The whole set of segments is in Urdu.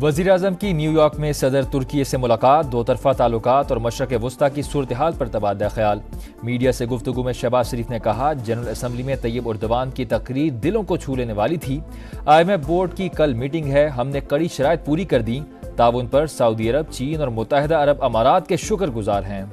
وزیر اعظم کی نیو یارک میں صدر ترکی سے ملاقات، دو طرفہ تعلقات اور مشرق وسطیٰ کی صورتحال پر تبادلہ خیال۔ میڈیا سے گفتگو میں شہباز شریف نے کہا، جنرل اسمبلی میں طیب اردوان کی تقریر دلوں کو چھو لینے والی تھی۔ IMF بورڈ کی کل میٹنگ ہے، ہم نے کڑی شرائط پوری کر دیں۔ تعاون پر سعودی عرب، چین اور متحدہ عرب امارات کے شکر گزار ہیں۔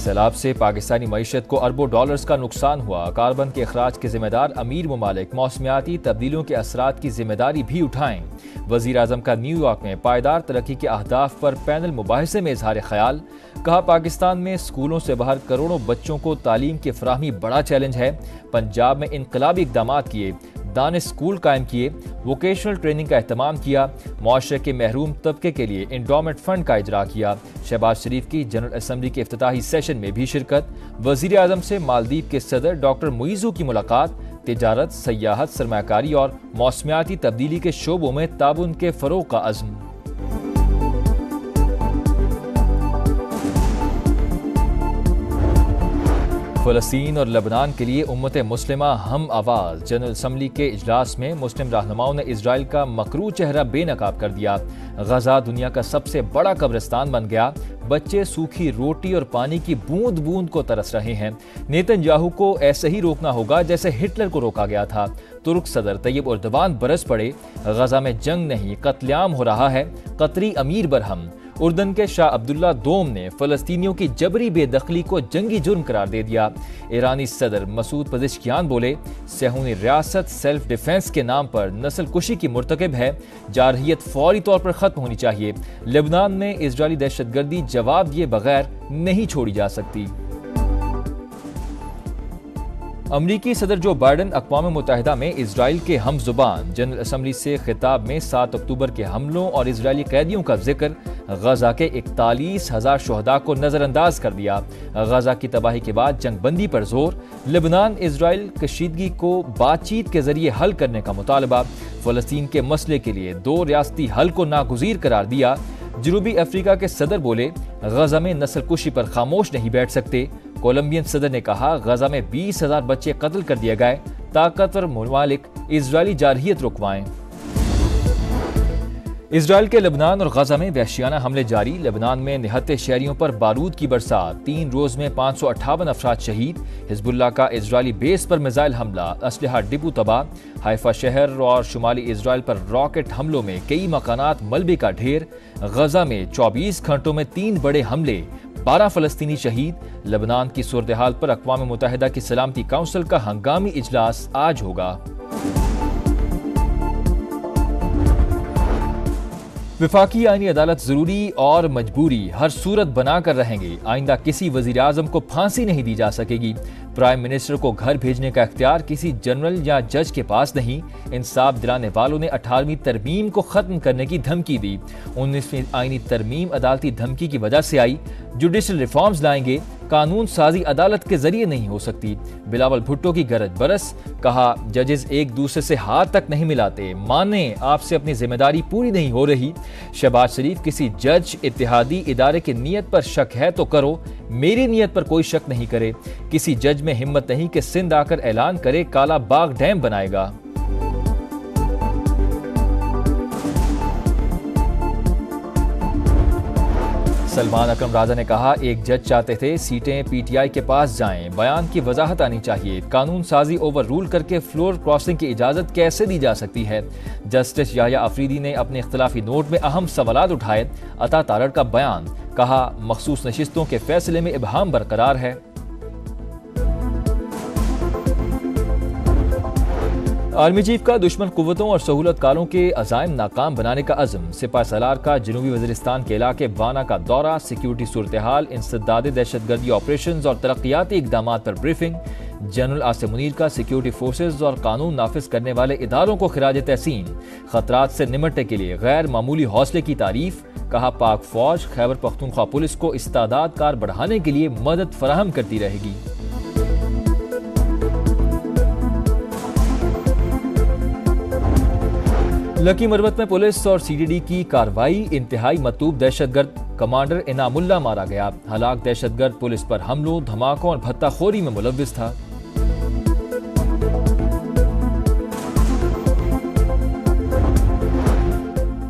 سیلاب سے پاکستانی معیشت کو اربوں ڈالرز کا نقصان ہوا، کاربن کے اخراج کے ذمہ دار امیر ممالک موسمیاتی تبدیلیوں کے اثرات کی ذمہ داری بھی اٹھائیں۔ وزیر اعظم کا نیو یارک میں پائیدار ترقی کے اہداف پر پینل مباحثے میں اظہار خیال، کہا پاکستان میں اسکولوں سے باہر کروڑوں بچوں کو تعلیم کی فراہمی بڑا چیلنج ہے۔ پنجاب میں انقلابی اقدامات کیے، دانش اسکول قائم کیے، ووکیشنل ٹریننگ کا اہتمام کیا، معاشرے کے محروم طبقے کے لیے انڈومنٹ فنڈ کا اجرا کیا۔ شہباز شریف کی جنرل اسمبلی کے افتتاحی سیشن میں بھی شرکت۔ وزیر اعظم سے مالدیپ کے صدر ڈاکٹر معیزو کی ملاقات، تجارت، سیاحت، سرمایہ کاری اور موسمیاتی تبدیلی کے شعبوں میں تعاون کے فروغ کا عزم۔ فلسطین اور لبنان کے لیے امت مسلمہ ہم آواز، جنرل اسمبلی کے اجلاس میں مسلم رہنماؤں نے اسرائیل کا مکروہ چہرہ بے نقاب کر دیا۔ غزہ دنیا کا سب سے بڑا قبرستان بن گیا، بچے سوکھی روٹی اور پانی کی بوند بوند کو ترس رہے ہیں۔ نیتن یاہو کو ایسے ہی روکنا ہوگا جیسے ہٹلر کو روکا گیا تھا۔ ترک صدر طیب اردوان برس پڑے، غزہ میں جنگ نہیں قتل عام ہو رہا ہے، قطری امیر برہم۔ اردن کے شاہ عبداللہ دوم نے فلسطینیوں کی جبری بے دخلی کو جنگی جرم قرار دے دیا۔ ایرانی صدر مسعود پزشکیان بولے، صہیونی ریاست سیلف ڈیفنس کے نام پر نسل کشی کی مرتکب ہے، جارحیت فوری طور پر ختم ہونی چاہیے۔ لبنان میں اسرائیلی دہشت گردی جواب دیے بغیر نہیں چھوڑی جا سکتی۔ امریکی صدر جو بائیڈن اقوام متحدہ میں اسرائیل کے ہم زبان، جنرل اسمبلی سے خطاب میں 7 اکتوبر کے حملوں اور اسرائیلی قیدیوں کا ذکر، غزہ کے 41,000 شہداء کو نظر انداز کر دیا۔ غزہ کی تباہی کے بعد جنگ بندی پر زور، لبنان اسرائیل کشیدگی کو بات چیت کے ذریعے حل کرنے کا مطالبہ، فلسطین کے مسئلے کے لیے 2 ریاستی حل کو ناگزیر قرار دیا۔ جنوبی افریقہ کے صدر بولے، غزہ میں نسل کشی پر خاموش نہیں بیٹھ سکتے۔ کولمبین صدر نے کہا، غزہ میں 20,000 بچے قتل کر دیے گئے، طاقتور ممالک اسرائیلی جارحیت رکوائیں۔ اسرائیل کے لبنان اور غزہ میں وحشیانہ حملے جاری، لبنان میں نہتے شہریوں پر بارود کی برسات، 3 روز میں 558 افراد شہید، حزب اللہ کا اسرائیلی بیس پر میزائل حملہ، اسلحہ ڈپو تباہ، حیفا شہر اور شمالی اسرائیل پر راکٹ حملوں میں کئی مکانات ملبے کا ڈھیر، غزہ میں 24 گھنٹوں میں 3 بڑے حملے، 12 فلسطینی شہید۔ لبنان کی صورتحال پر اقوام متحدہ کی سلامتی کونسل کا ہنگامی اجلاس آج ہوگا۔ وفاقی آئینی عدالت ضروری اور مجبوری ہر صورت بنا کر رہیں گے، آئندہ کسی وزیر اعظم کو پھانسی نہیں دی جا سکے گی۔ پرائم منسٹر کو گھر بھیجنے کا اختیار کسی جنرل یا جج کے پاس نہیں۔ انصاف دلانے والوں نے 18ویں ترمیم کو ختم کرنے کی دھمکی دی۔ 19ویں آئینی ترمیم عدالتی دھمکی کی وجہ سے آئی۔ جوڈیشل ریفارمز لائیں گے، قانون سازی عدالت کے ذریعے نہیں ہو سکتی۔ بلاول بھٹو کی گرج برس، کہا ججز ایک دوسرے سے ہاتھ تک نہیں ملاتے، مانیں آپ سے اپنی ذمہ داری پوری نہیں ہو رہی۔ شہباز شریف، کسی جج اتحادی ادارے کی نیت پر شک ہے تو کرو، میری نیت پر کوئی شک نہیں کرے۔ کسی جج میں ہمت نہیں کہ سندھ آ کر اعلان کرے کالا باغ ڈیم بنائے گا۔ سلمان اکرم راجہ نے کہا، ایک جج چاہتے تھے سیٹیں پی ٹی آئی کے پاس جائیں، بیان کی وضاحت آنی چاہیے، قانون سازی اوور رول کر کے فلور کراسنگ کی اجازت کیسے دی جا سکتی ہے۔ جسٹس یحییٰ آفریدی نے اپنے اختلافی نوٹ میں اہم سوالات اٹھائے، عطا تارڑ کا بیان، کہا مخصوص نشستوں کے فیصلے میں ابہام برقرار ہے۔ آرمی چیف کا دشمن قوتوں اور سہولت کاروں کے عزائم ناکام بنانے کا عزم، سپہ سالار کا جنوبی وزیرستان کے علاقے وانا کا دورہ، سیکیورٹی صورتحال، انسداد دہشت گردی آپریشنز اور ترقیاتی اقدامات پر بریفنگ، جنرل عاصم منیر کا سیکیورٹی فورسز اور قانون نافذ کرنے والے اداروں کو خراج تحسین، خطرات سے نمٹنے کے لیے غیر معمولی حوصلے کی تعریف، کہا پاک فوج خیبر پختونخوا پولیس کو استعداد کار بڑھانے کے لیے مدد فراہم کرتی رہے گی۔ لکی مروت میں پولیس اور سی ڈی ڈی کی کارروائی، انتہائی مطلوب دہشت گرد کمانڈر انعام اللہ مارا گیا، ہلاک دہشت گرد پولیس پر حملوں، دھماکوں اور بھتہ خوری میں ملوث تھا۔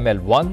ML1,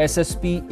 SSP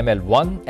ML1,